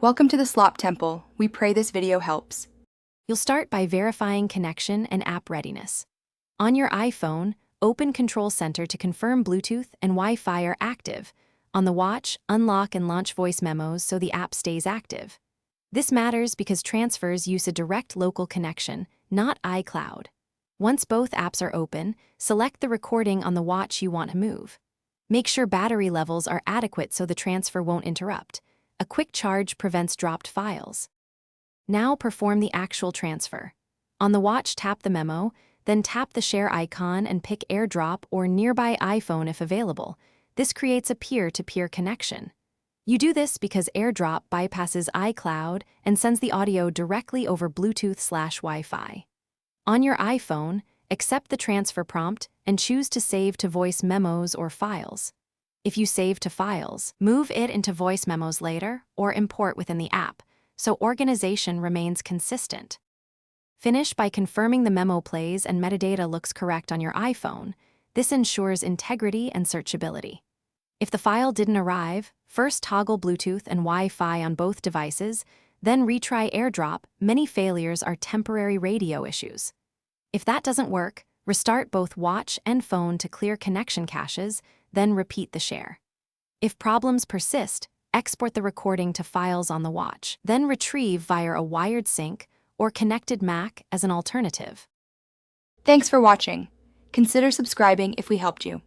Welcome to the Slop Temple. We pray this video helps. You'll start by verifying connection and app readiness. On your iPhone, open Control Center to confirm Bluetooth and Wi-Fi are active. On the watch, unlock and launch voice memos so the app stays active. This matters because transfers use a direct local connection, not iCloud. Once both apps are open, select the recording on the watch you want to move. Make sure battery levels are adequate so the transfer won't interrupt. A quick charge prevents dropped files. Now perform the actual transfer. On the watch, tap the memo, then tap the share icon and pick AirDrop or nearby iPhone if available. This creates a peer-to-peer connection. You do this because AirDrop bypasses iCloud and sends the audio directly over Bluetooth/Wi-Fi. On your iPhone, accept the transfer prompt and choose to save to voice memos or files. If you save to files, move it into voice memos later or import within the app, so organization remains consistent. Finish by confirming the memo plays and metadata looks correct on your iPhone. This ensures integrity and searchability. If the file didn't arrive, first toggle Bluetooth and Wi-Fi on both devices, then retry AirDrop. Many failures are temporary radio issues. If that doesn't work, restart both watch and phone to clear connection caches, then repeat the share. If problems persist, export the recording to files on the watch, then retrieve via a wired sync or connected Mac as an alternative. Thanks for watching. Consider subscribing if we helped you.